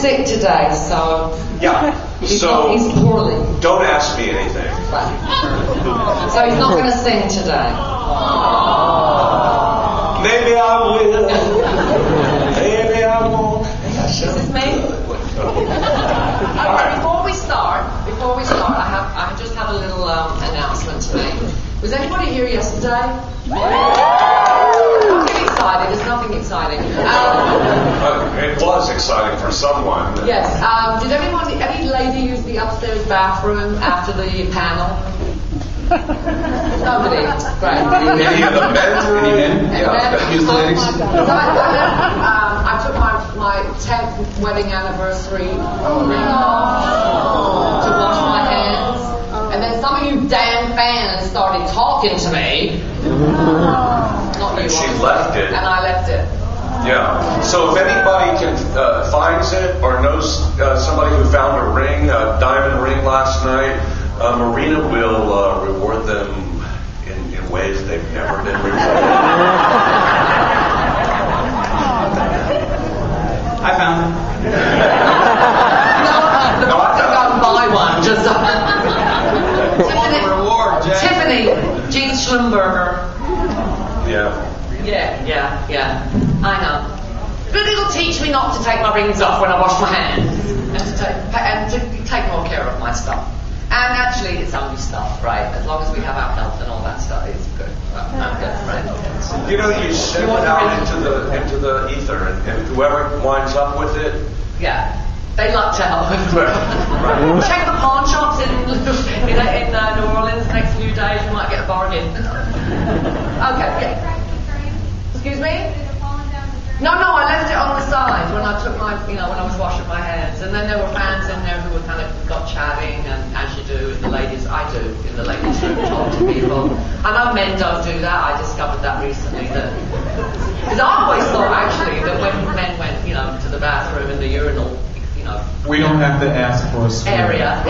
sick today, so yeah. he's poorly. Don't ask me anything. Right. So he's not going to sing today. Maybe I will. Maybe I won't. This is me. Okay, before we start, I just have a little announcement to make. Was anybody here yesterday? Nothing exciting. There's nothing exciting. It was exciting for someone. Yes. Did any lady use the upstairs bathroom after the panel? Nobody. Great. Any of the men? Yeah. Use the ladies. I took my 10th wedding anniversary ring off to wash my hands. And then some of you damn fans started talking to me. Not you. And she left it. And I left it. Yeah. So if anybody finds it or knows somebody who found a ring, a diamond ring last night, Marina will reward them in ways they've never been rewarded. I found it. No, I don't buy one. Just reward, Jack. Tiffany Jean Schlumberger. Yeah. Yeah. I know. But it'll teach me not to take my rings off when I wash my hands, and to take more care of my stuff. And actually, it's only stuff, right? As long as we have our health and all that stuff, it's good. I'm good, right? You know, you send it out into the ether, and whoever winds up with it. Yeah. They lucked out. Right. Check the pawn shops in New Orleans the next few days. You might get a bargain. Okay. Yeah. Excuse me? No, I left it on the side when I took when I was washing my hands. And then there were fans in there who were kind of got chatting, and as you do in the ladies' room, talk to people. I know men don't do that. I discovered that recently. Because I always thought actually that when men went, to the bathroom in the urinal, we don't have to ask for a swim. area.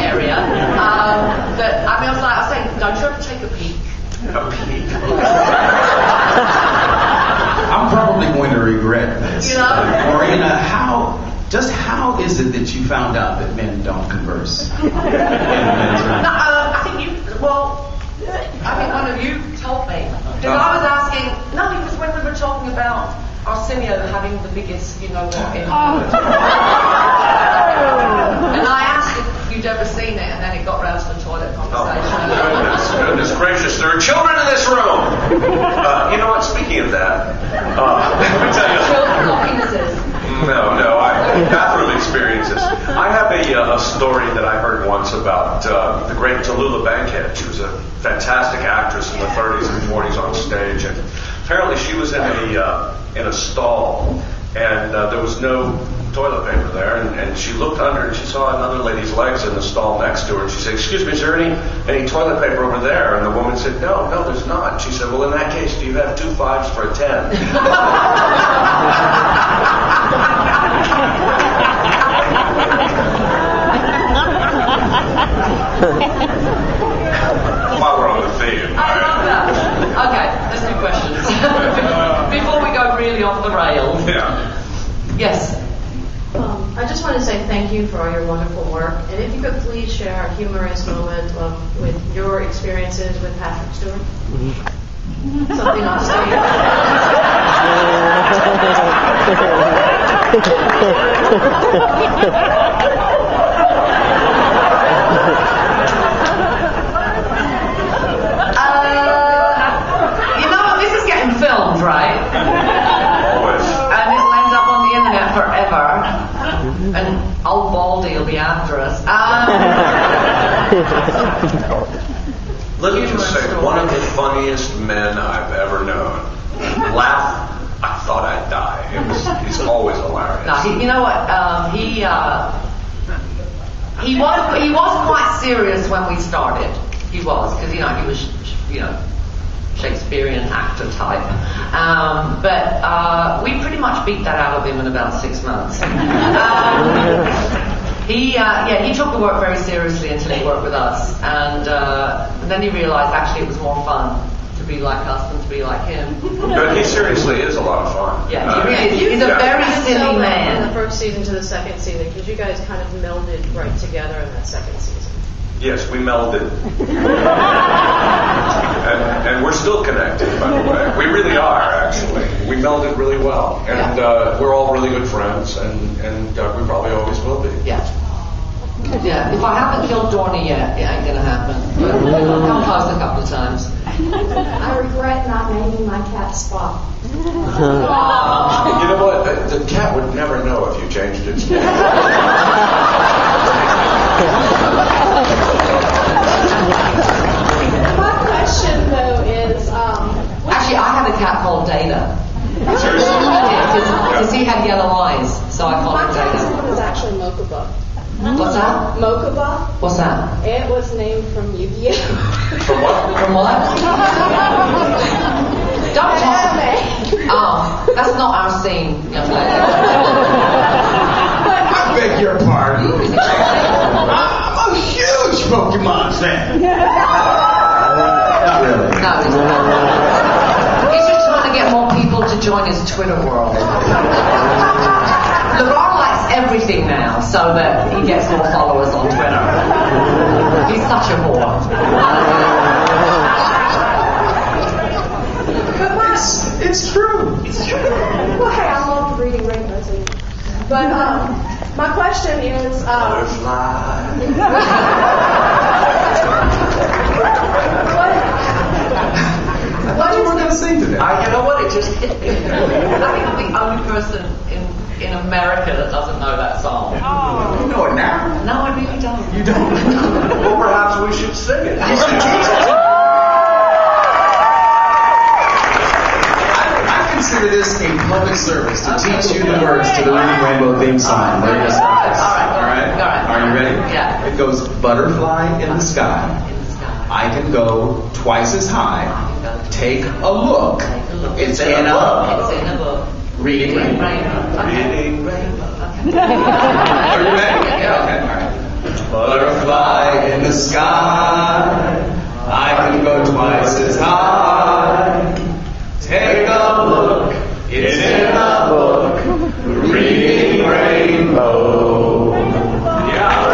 But I was saying, don't you ever take a peek? A peek. I'm probably going to regret this. Marina, how is it that you found out that men don't converse? I think one of you told me. Because I was asking, because when we were talking about Arsenio having the biggest, in and I asked if you'd ever seen it, and then it got round to the toilet conversation. Goodness gracious, there are children in this room! You know what, speaking of that, let me tell you. Children or penises? No, bathroom experiences. I have a story that I heard once about the great Tallulah Bankhead. She was a fantastic actress in the 30s and 40s on stage, and apparently she was in a stall, and there was no toilet paper there, and she looked under and she saw another lady's legs in the stall next to her, and she said, "Excuse me, is there any toilet paper over there?" And the woman said, No, there's not. She said, "Well, in that case, do you have 2 5s for a 10?" While we're on the theme. I love that. Okay, let's do questions. Before we go really off the rails. Yeah. Yes. I just want to say thank you for all your wonderful work. And if you could please share a humorous moment with your experiences with Patrick Stewart. Something on stage. This is getting filmed, right? And it'll end up on the internet forever. And old Baldy will be after us. Let me just say, one of the funniest men I've ever known. Laugh, I thought I'd die. He's always hilarious. No, you know what? He was quite serious when we started. He was, because he was Shakespearean actor type. But we pretty much beat that out of him in about 6 months. He took the work very seriously until he worked with us, and then he realised actually it was more fun to to be like us than to be like him. But he seriously is a lot of fun. Yeah, he really is. He's a very silly man. From the first season to the second season, because you guys kind of melded right together in that second season. Yes, we melded. and we're still connected, by the way. We really are, actually. We melded really well. And we're all really good friends, and we probably always will be. Yeah. Yeah, if I haven't killed Dorney yet, it ain't gonna happen. But I've come close a couple of times. I regret not naming my cat Spot. You know what? The cat would never know if you changed its name. My question, though, is... Actually, I had a cat called Data. Seriously? Because he had yellow eyes, so I called my him cat's Data. name was actually Mokuba. What's that? Mokuba. What's that? It was named from Yu-Gi-Oh! From what? From what? Don't talk. Oh, that's not our scene, young lady. I beg your pardon. I'm a huge Pokemon fan. Not really. No, he's not. He's just trying to get more people to join his Twitter world. LeVar likes everything now so that he gets more followers on Twitter. He's such a whore. It's true. Well, hey, I love reading rainbows. But my question is... Butterfly. What you were going to sing today? You know what? It just hit me. I think I'm the only person in America that doesn't know that song. You know it now. No, I really don't. You don't. Well, perhaps we should sing it. I consider this a public service to teach you the words to the Reading Rainbow theme song. All right. Are you ready? Yeah. It goes butterfly in the sky. I can go twice as high. Take a look. It's in a book. Reading Rainbow. Reading Rainbow. Are you ready? Yeah. Okay. All right. Butterfly in the sky. I can go twice as high. Take a look. It's in a book. Reading Rainbow. Yeah.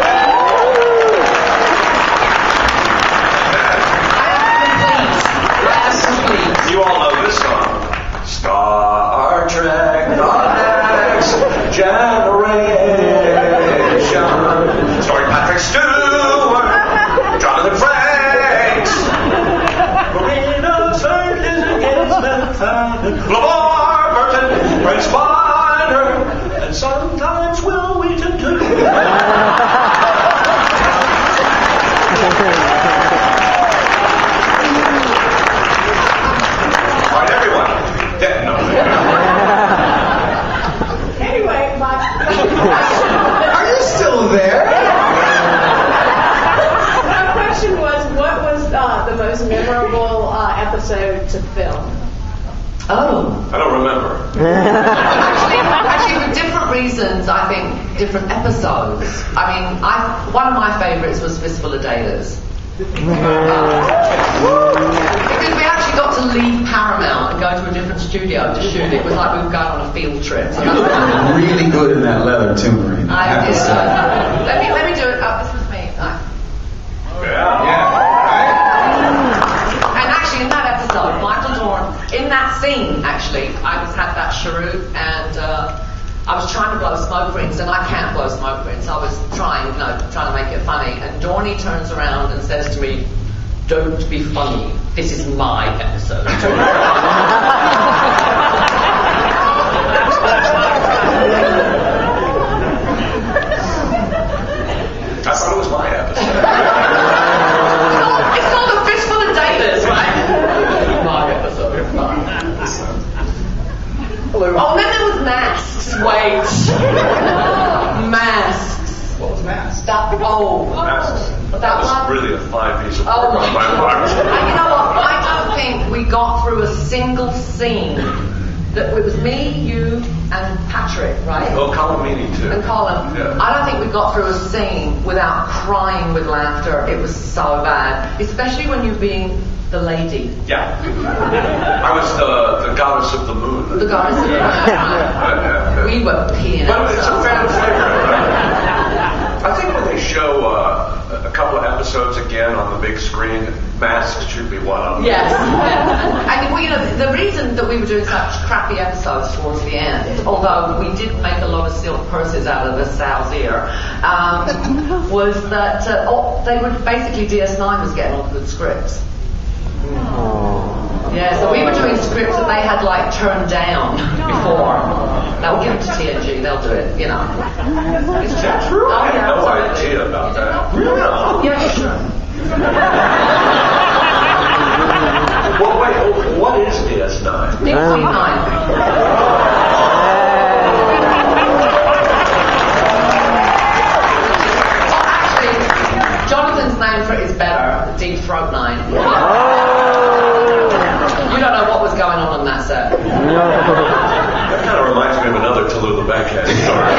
You all know this song. Star Trek, the next generation. Starring Patrick Stewart, Jonathan Frakes, Marina, Sirtis against LeVar, Burton, Brent Spiner, and sometimes Will Wheaton too. Anyway, Are you still there? my question was, what was the most memorable episode to film? Oh. I don't remember. Actually, for different reasons, I think different episodes. I mean, one of my favourites was Fistful of Datas. Because we actually got to leave Paramount and go to a different studio to shoot. It was like we were going on a field trip. So Really good in that leather too, Marina. let me do it. This was me. Yeah. And actually, in that episode, Michael Dorn, in that scene, actually, I had that cheroot and I was trying to blow smoke rings, and I can't blow smoke rings. I was trying to make it funny. And Dorney turns around and says to me, "Don't be funny. This is my episode." I thought it was my episode. It's called A Fistful of Datas, right? My episode. Oh, and then there was masks. Wait. Masks. What was Mass? That That was really a fine piece of work Oh on my my God. part. And you know what? I don't think we got through a single scene. That it was me, you, and Patrick, right? Oh, Colomini too. And Colin. Yeah. I don't think we got through a scene without crying with laughter. It was so bad. Especially when you're being the lady. Yeah. I was the goddess of the moon. The goddess of the moon. We were peeing. But it's a fan favorite. I think when they show a couple of episodes again on the big screen, Masked should be one of them. Yes. And the reason that we were doing such crappy episodes towards the end, although we did make a lot of silk purses out of the sow's ear, was that they were basically DS9 was getting all the good scripts. Yeah, so we were doing scripts that they had turned down before. Now we'll give it to TNG, they'll do it, Is that true? I had no idea about that. Really? Yeah, sure. Well, wait, what is DS9? DS9. Jonathan's name for it is better, Deep Throat 9. You don't know what was going on that set. That kind of reminds me of another Tallulah Bankhead story.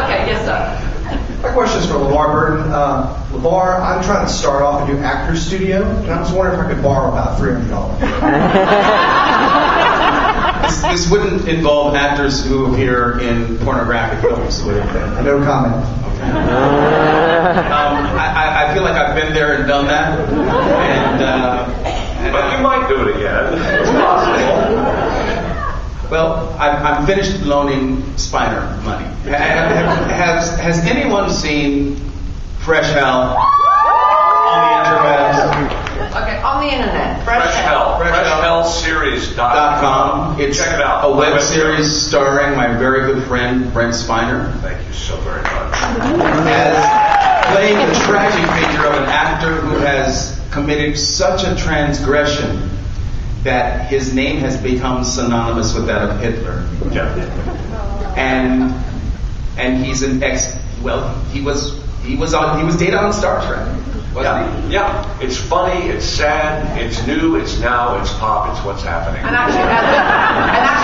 Okay, yes, sir. My question is for LeVar Burton. LeVar, I'm trying to start off a new actor's studio, and I was wondering if I could borrow about $300. This wouldn't involve actors who appear in pornographic films, would it? No comment. Okay. I feel like I've been there and done that, but you might do it again. It's possible. Well, I'm finished loaning Spiner money. Has anyone seen Fresh Hell on the interwebs? Okay, on the internet. Fresh Hell. FreshHellSeries.com. Check it out. A web series starring my very good friend Brent Spiner. Thank you so very much. As playing the tragic figure of an actor who has committed such a transgression that his name has become synonymous with that of Hitler. Yeah. And he's an he was Data on Star Trek. Yeah. It's funny, it's sad, it's new, it's now, it's pop, it's what's happening. And actually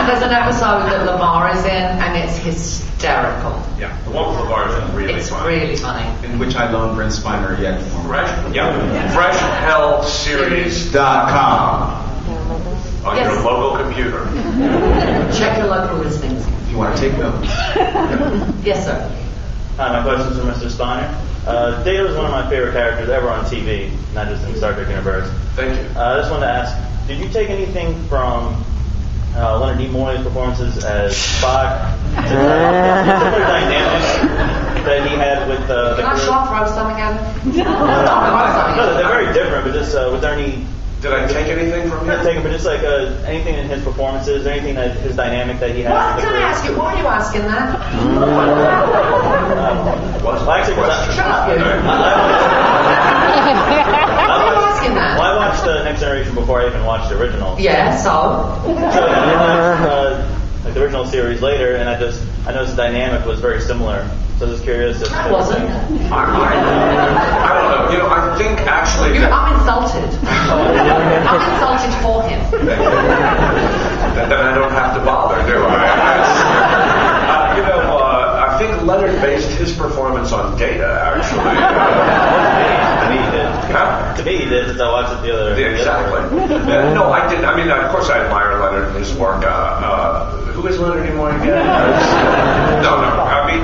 there's an episode that LeVar is in, and it's hysterical. Yeah, the one with LeVar is really It's funny. really funny. In which I loaned Brent Spiner yet. FreshHellSeries.com on your local computer. Check your local listings. If you want to take notes. Yes, sir. Hi, my question's for Mr. Spiner. Data was one of my favorite characters ever on TV, not just in the Star Trek universe. Thank you. I just wanted to ask, did you take anything from Leonard Nimoy's performances as Spock? Similar dynamic that he had with the Can I crew? shot throw something at him? No, they're very different, but just was there any... Did I take anything from Not him? taken, but just anything in his performances, anything that his dynamic that he had What? with the Can I crew? ask you, why are you asking that? What's Well, actually, Shut up, you. Why are you asking that? Well, I watched the Next Generation before I even watched the original. Yeah, so? So I watched the original series later, and I noticed the dynamic was very similar. So I was just curious if I wasn't. I don't know. I think actually... I'm insulted. I'm insulted for him. Then I don't have to bother, do I? I think Leonard based his performance on Data, actually. to me he did. Huh? To me he did, since I watched it the other. Exactly. No, I didn't. I mean, of course, I admire Leonard and his work. Who is Leonard anymore again? No. I mean,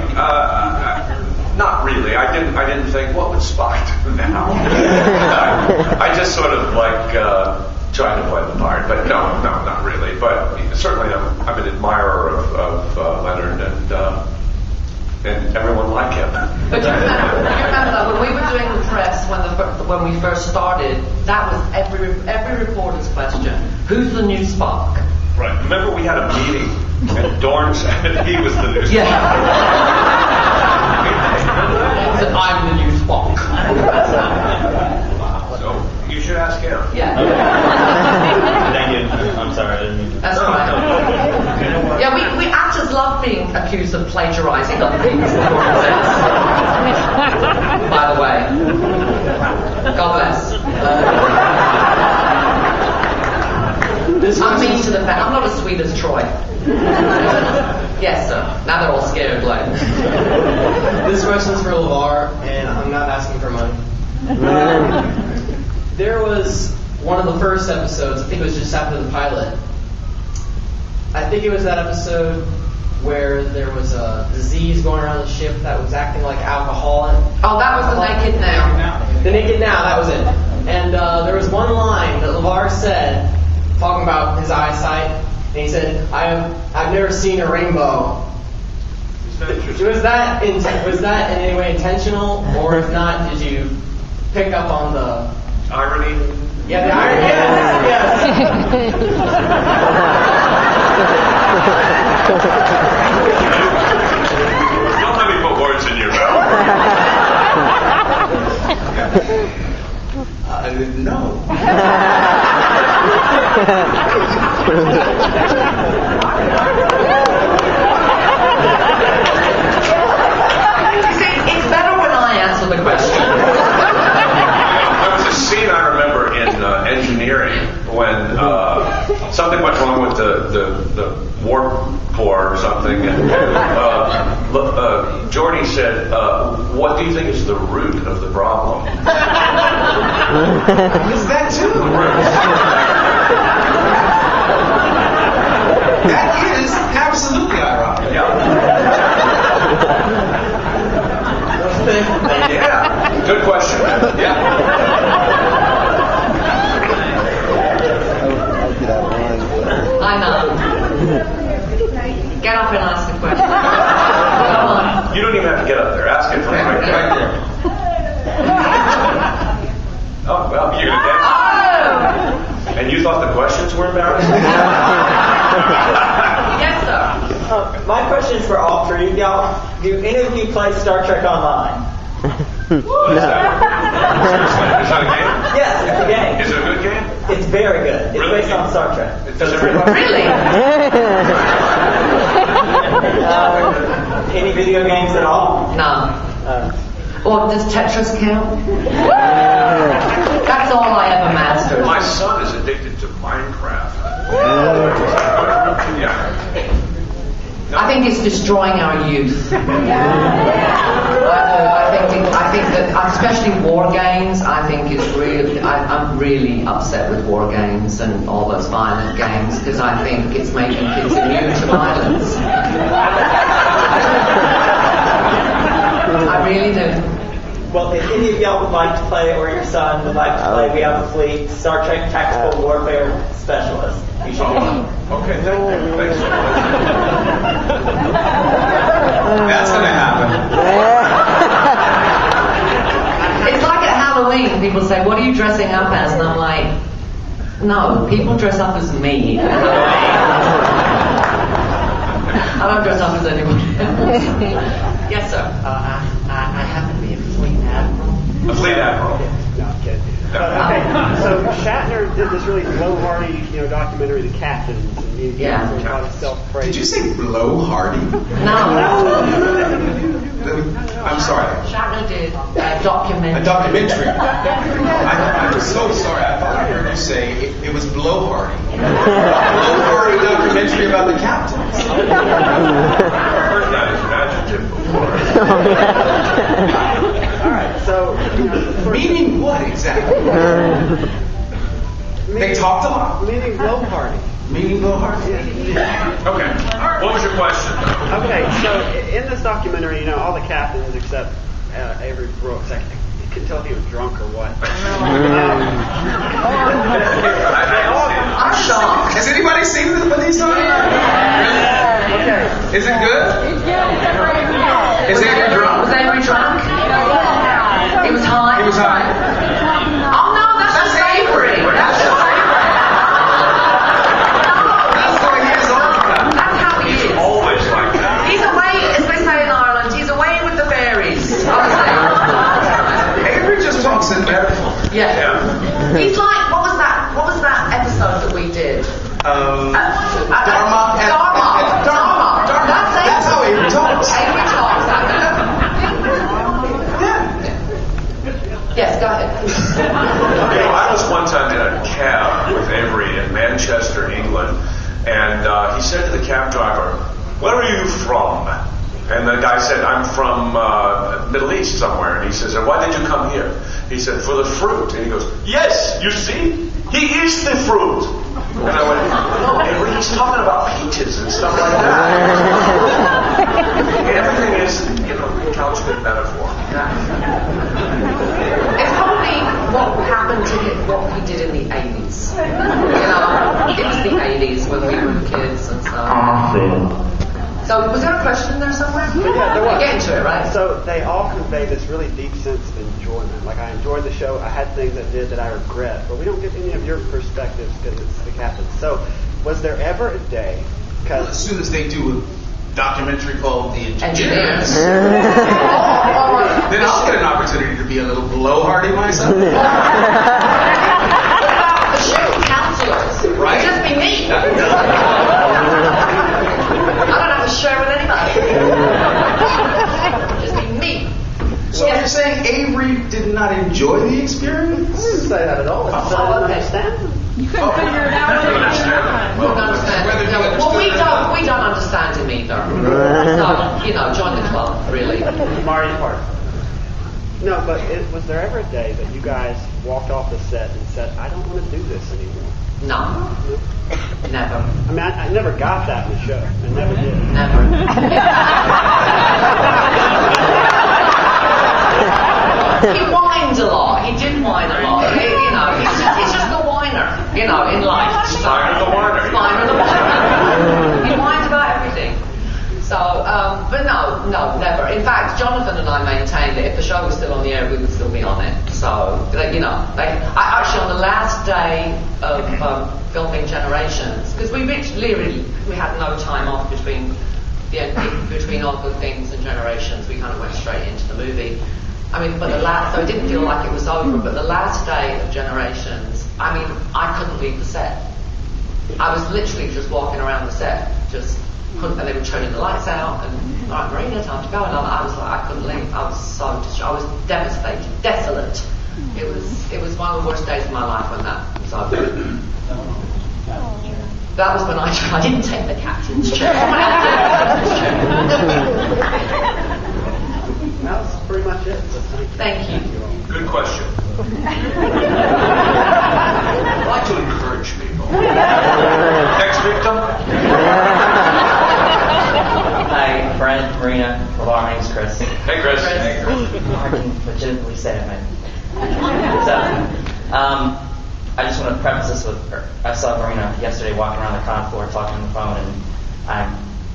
not really. I didn't think, what would Spock do now? I just sort of trying to play the part, but no, not really. But certainly, I'm an admirer of Leonard and everyone like him. But you remember that when we were doing the press when we first started, that was every reporter's question: who's the new Spock? Right. Remember, we had a meeting, and Dorn said he was the new Spock. Yeah. Said, I'm the new Spock. So you should ask him. Yeah. Thank you. I'm sorry, I didn't mean to. That's right. Yeah, we actors love being accused of plagiarizing other people's performances. By the way. God bless. I'm mean to the fact. I'm not as sweet as Troy. Yes, sir. Now they're all scared, like. This question's for LeVar, and I'm not asking for money. There was one of the first episodes, I think it was just after the pilot. I think it was that episode where there was a disease going around the ship that was acting like alcohol. Oh, that was the Naked Now. The Naked Now, that was it. And there was one line that LeVar said, talking about his eyesight, and he said, I've never seen a rainbow. Was that in any way intentional, or if not, did you pick up on the irony? Yeah, the irony. Yes. Don't let me put words in your mouth. No. It's better when I answer the question. There was a scene I remember in engineering when something went wrong with the warp core or something, and Jordy said, "What do you think is the root of the problem?" Is that too? That is absolutely ironic. Yeah. Yeah. Good question. Yeah. I know. Get up and ask the question. Come on. You don't even have to get up there. Ask it from right there. Oh, well, you're going to dance. Oh! And you thought the questions were embarrassing? Yes, sir. My question is for all three of y'all. Do any of you play Star Trek Online? What is that? Seriously? Is that a game? Yes, it's a game. Is it a good game? It's very good. It's Really? based on Star Trek. Does everybody? Really? Any video games at all? No. Or does Tetris count? That's all I ever mastered. My son is addicted to Minecraft. Yeah. I think it's destroying our youth. I think that, especially war games, I think it's really, I'm really upset with war games and all those violent games because I think it's making kids immune to violence. I really do. Well, if any of y'all would like to play, or your son would like to play, we have a fleet Star Trek Tactical Warfare Specialist. You should Okay, thanks. That's going to happen. It's like at Halloween, people say, "What are you dressing up as?" And I'm like, "No, people dress up as me." I don't dress up as anyone else. Yes, sir. I happen to be a fleet admiral. A fleet admiral. No, I'm kidding. Okay, so Shatner did this really blowhardy, documentary, The Captains. And he Yeah. a lot of self-praise. Did you say blowhardy? No. I'm sorry. Shatner did a documentary. A documentary. I'm so sorry. I thought I heard you say it was blowhardy. A blowhardy documentary about the captains. I've heard that as an adjective before. All right, so Meaning what exactly? They talked a lot. meaning blowhardy. Meaning blowhardy. Okay. What was your question? Okay, so in this documentary, all the captains except Avery Brooks. I couldn't tell if he was drunk or what. I'm shocked. Has anybody seen what he's talking about? Okay. Is it good? Is Avery drunk? Was Avery drunk? He was high? He was high. Oh no, that's just Avery. That's just Avery. That's what he is all about. That's how he He's is. always like that. He's away, as they say in Ireland, he's away with the fairies. Honestly. Avery just talks in metaphor. Yeah. He's like, what was that episode that we did? Dharma. Dharma. That's how Avery talks. Avery talks. Yes, go ahead. I was one time in a cab with Avery in Manchester, England, and he said to the cab driver, "Where are you from?" And the guy said, I'm from Middle East somewhere. And he says, and why did you come here? He said, for the fruit. And he goes, yes, you see, he is the fruit. And I went, no, Avery, he's talking about peaches and stuff like that. Everything is, couch good metaphor. It's probably what happened to him, what he did in the 80s. It was the 80s when we were kids and stuff. So, was there a question there somewhere? Yeah, there was. Get into it, right? So, they all convey this really deep sense of enjoyment. Like, I enjoyed the show. I had things I did that I regret. But we don't get any of your perspectives because it's the captain. So, was there ever a day... As soon as they do a documentary called The Engineers, Engineers. then I'll get an opportunity to be a little blowhardy myself. The show counselors. Right. Just be me. I don't have to share with anybody. Just be me. So you're saying Avery did not enjoy the experience? I didn't say that at all. I said I didn't understand. You couldn't figure it out. Well, we don't understand him either. So, join the club, really. Marty part. No, but was there ever a day that you guys walked off the set and said, I don't want to do this anymore? No. Never. I mean, I never got that in the show. I never did. Never. He whined a lot. He did whine a lot. He's just a whiner, in life. Spiner the whiner. Spiner the whiner. He whined about everything. So, but no, never. In fact, Jonathan and I maintained that if the show was still on the air, we would still be on it. So, actually on the last day of filming Generations, because we had no time off between all the things and Generations, we kind of went straight into the movie. I mean, but so it didn't feel like it was over, but the last day of Generations, I mean, I couldn't leave the set. I was literally just walking around the set, and they were turning the lights out, and, all right, Marina, time to go, and I was like, I couldn't leave. I was so distraught. I was devastated, desolate. It was one of the worst days of my life when that was over. That was when I didn't take the captain's chair. Someone else took the captain's chair. That was pretty much it. So thank you. Good question. I like to encourage people. Next victim. Hi, Brent, Marina, LeVar, my name's Chris. Hey, Chris. I can legitimately say it, man. So, I just want to preface this with, I saw Marina yesterday walking around the con floor talking on the phone, and I'm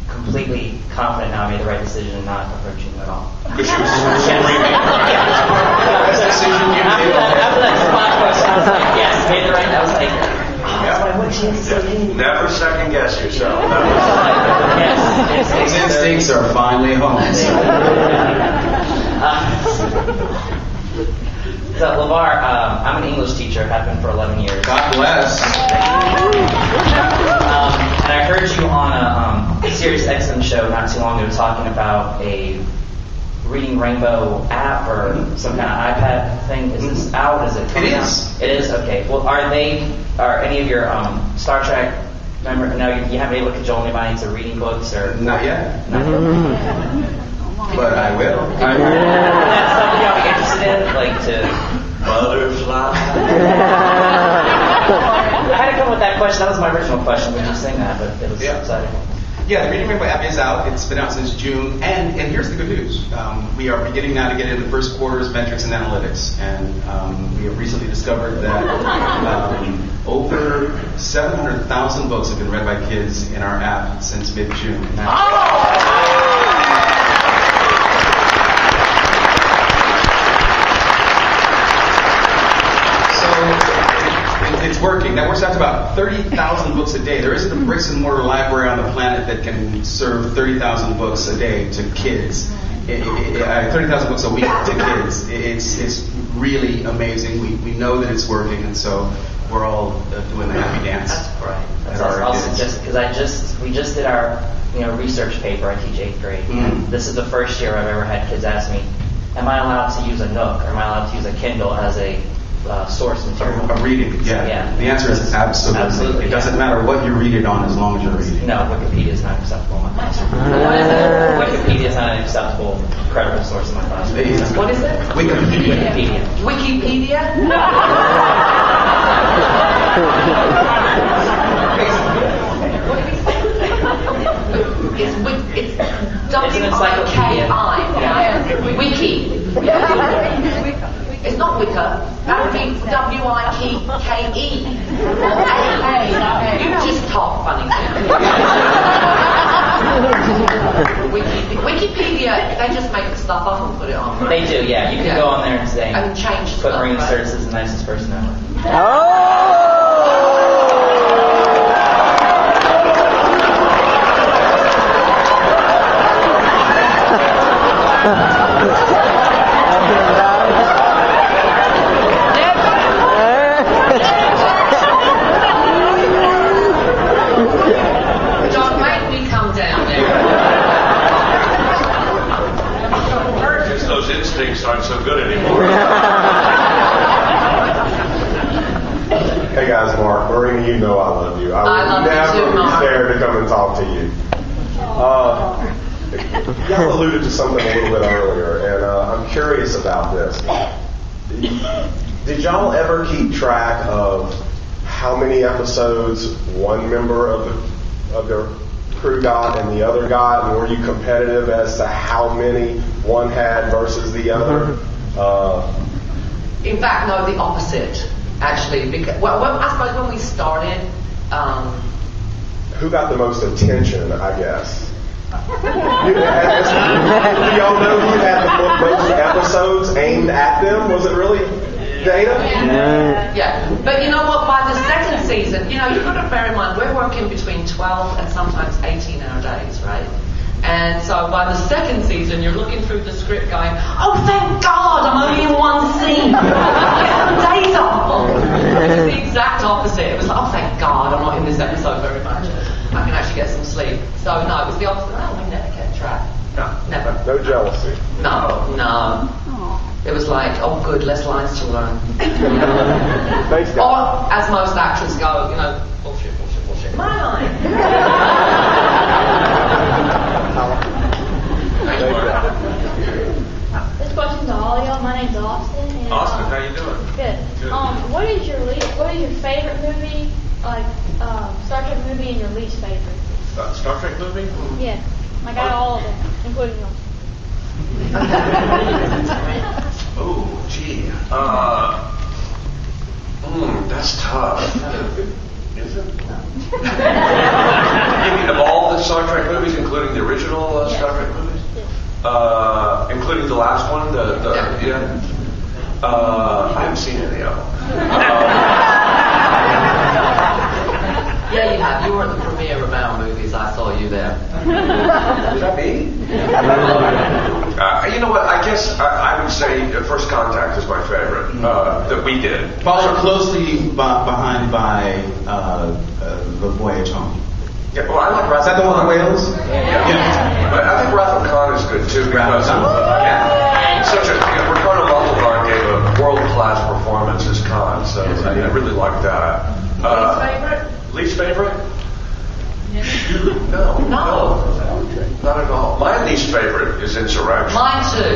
completely confident now I made the right decision in not approaching you at all. Because she was screaming. Best decision you made. After that spot question, I was like, yes, made the right. I was like, Never second guess yourself. His instincts are finally home. So, LeVar, I'm an English teacher. I've been for 11 years. God bless. And I heard you on a Sirius XM show not too long ago talking about a Reading Rainbow app or some kind of iPad thing. Is this out? Is it coming out? It is? Okay. Well, are any of your Star Trek members, no, you haven't been able to cajole anybody into reading books or? Not yet. But I will. That's something y'all be interested in, like to Butterfly. I had to come with that question. That was my original question when you sang that, but it was exciting. Yeah, the Reading Rainbow app is out. It's been out since June. And here's the good news. We are beginning now to get into the first quarter's metrics and analytics. And we have recently discovered that over 700,000 books have been read by kids in our app since mid-June. It's working. That works out to about 30,000 books a day. There isn't a bricks and mortar library on the planet that can serve 30,000 books a day to kids. 30,000 books a week to kids. It's really amazing. We know that it's working, and so we're all doing the happy dance. That's great. That's awesome. I'll suggest because we just did our research paper. I teach 8th grade. And this is the first year I've ever had kids ask me, "Am I allowed to use a Nook? Or am I allowed to use a Kindle as a source material?" A reading, yeah. The answer is absolutely. It doesn't matter what you read it on as long as you're reading. No, Wikipedia is not acceptable in my classroom. Wikipedia is not acceptable, credible source in my class. What is it? Wikipedia. Wikipedia? It's W-I-K-I. Wiki. It's not Wicca. That would be W-I-K-E. You just talk funny. Wikipedia, they just make the stuff up and put it on. They do, yeah. You can go on there and say, and change put stuff, Marina right? Sirtis is the nicest person ever. Don't make me come down there. Those instincts aren't so good anymore. Hey guys, Mark, Marina, you know I love you. I love would you never too, be Mark. scared to come and talk to you. Y'all alluded to something a little bit earlier, and I'm curious about this. Did y'all ever keep track of how many episodes one member of the crew got and the other got, and were you competitive as to how many one had versus the other? In fact, no, the opposite, actually. Because, well, I suppose when we started... Who got the most attention, I guess? Do y'all know who had the most episodes aimed at them? Was it really Data? Yeah. But you know what? By the second season, you've got to bear in mind, we're working between 12 and sometimes 18-hour days, right? And so by the second season, you're looking through the script going, oh, thank God, I'm only in one scene. Days off. It was the exact opposite. It was like, oh, thank God, I'm not in this episode very much. I can actually get some sleep. So no, it was the opposite. No, we never kept track. No, never. No jealousy. No. It was like, oh, good, less lines to learn. Thanks, guys. Or, as most actors go, bullshit. My line. This question's to all y'all. My name's Austin. And, Austin, how you doing? Good. What is your favorite movie, like Star Trek movie, and your least favorite? Star Trek movie? Yeah, I got all of them, including yours. Oh, gee. That's tough. Is it? You mean of all the Star Trek movies, including the original Star Trek movies? Including the last one? I haven't seen any of them. Yeah, you have. You were at the premiere of our movies. I saw you there. Was that me? You know what? I guess I would say First Contact is my favorite that we did. Followed closely behind by The Voyage Home. Yeah, well, I like Wrath. Is that the one with Wales? Yeah. But I think Wrath of Khan is good too because Ricardo Montalban gave a world-class performance as Khan, so I really like that. Least favorite? Least favorite? No, not at all. My least favorite is Insurrection. Mine too.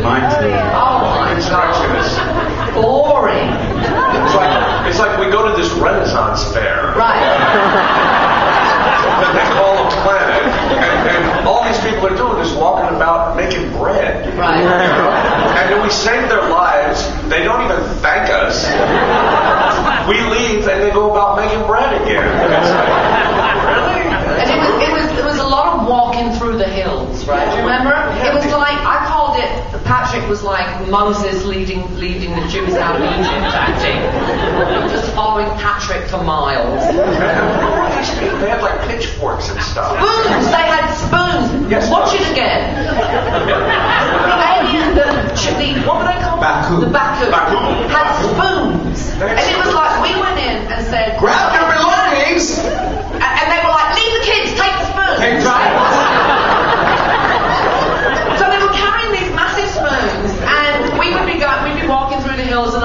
Oh my Insurrection God. is Boring. It's like we go to this Renaissance fair. Right. That they call a planet, and all these people are doing is walking about making bread. Right. And then we save their lives. They don't even thank us. We leave, and they go about making bread again. Really? And it was a lot of walking through the hills, right? Do you remember? It was like, I called it, Patrick was like Moses leading the Jews out of Egypt acting. Just following Patrick for miles. They had like pitchforks and stuff. Spoons! They had spoons! Yes. Watch it again. What were they called? Baku. The Baku. Had spoons. And it was like, we went in and said, Grab your belongings! And they were like, leave the kids, take the spoons. Hey, So they were carrying these massive spoons, and we'd be walking through the hills, and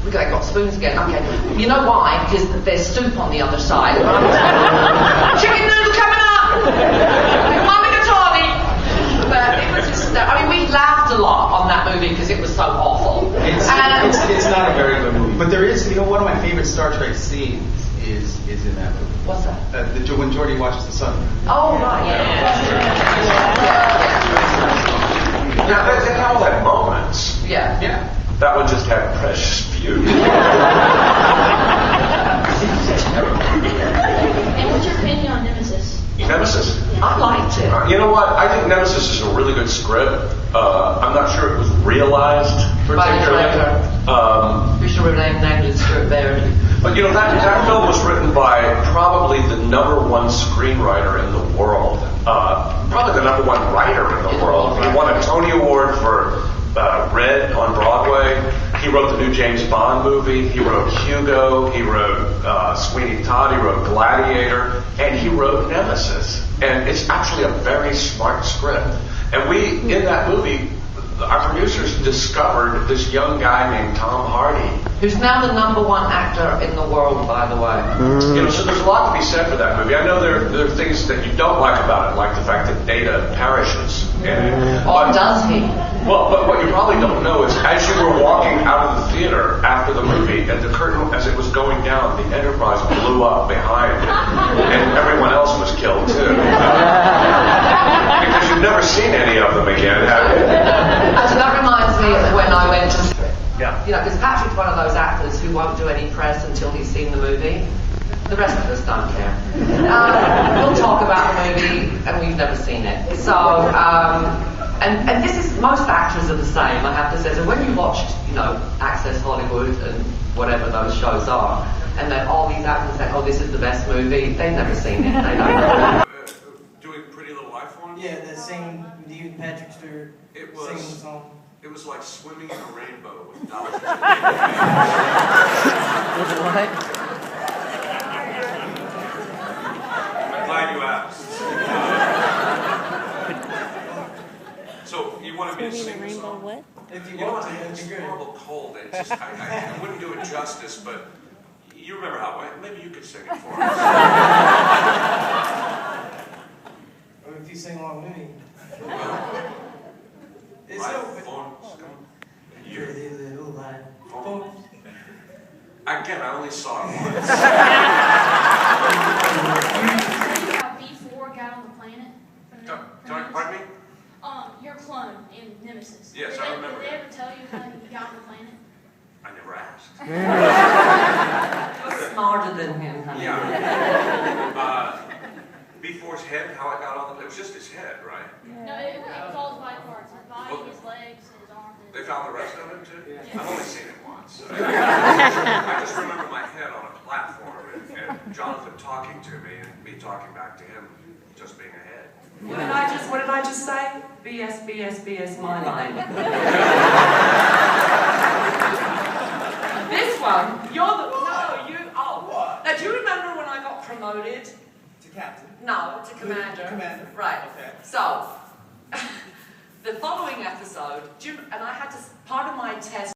we go, they got spoons again. Okay, you know why? Because there's soup on the other side. Chicken noodle coming up. Mama Gatani. But it was just because it was so awful. It's not a very good movie. But there is, one of my favorite Star Trek scenes is in that movie. What's that? When Geordi watches the sun. Oh, right, Now, they all had moments. Yeah. That one just had precious few. And what's your opinion on Nemesis? Nemesis? I liked it. You know what? I think Nemesis is a really good script. I'm not sure it was realized particularly. We should rename the script there. But that film was written by probably the #1 screenwriter in the world. Probably the #1 writer in the world. He won a Tony Award for Red on Broadway. He wrote the new James Bond movie. He wrote Hugo. He wrote Sweeney Todd. He wrote Gladiator. And he wrote Nemesis. And it's actually a very smart script. And in that movie, our producers discovered this young guy named Tom Hardy. Who's now the #1 actor in the world, by the way. So there's a lot to be said for that movie. I know there are things that you don't like about it, like the fact that Data perishes. Or does he? Well, but what you probably don't know is as you were walking out of the theater after the movie, and the curtain, as it was going down, the Enterprise blew up behind it, and everyone else was killed too. Because you've never seen any of them again, have you? Actually, that reminds me of when I went to... Yeah. Because Patrick's one of those actors who won't do any press until he's seen the movie. The rest of us don't care. We'll talk about the movie, and we've never seen it. So, and this is, most actors are the same, I have to say. So when you watched, Access Hollywood and whatever those shows are, and then all these actors say, oh, this is the best movie, they've never seen it. They don't know. Doing Pretty Little Lifeline? Yeah, the same with you and Patrick Stewart singing the song. It was like swimming in a rainbow with dollars. What? I'm glad you asked. So you wanted me to sing the song? What? If you You know want what? to, I had that'd this be great. horrible cold. It just, I wouldn't do it justice, but you remember how it went. Maybe you could sing it for us. Or if you sing along with me. It's Right, so... phones, come on. Pretty little light. Phones. Again, I only saw it once. How B4 got on the planet? Pardon me? Your clone in Nemesis. Yes, I remember Did they that. ever tell you how he got on the planet? I never asked. You're smarter than him, honey. Yeah. B4's head, how it got on the... It was just his head, right? No, it was all his body parts. His body, his legs, his arms. They found the rest of it, too? Yeah. I've only seen it once. I just remember my head on a platform and Jonathan talking to me and me talking back to him, just being a head. What did I just say? BS, BS, BS, my line. This one, you're the... No, you... Oh. What? Now, do you remember when I got promoted? To captain. No, to commander. Commander. Right. Okay. So, the following episode, and I had to... Part of my test...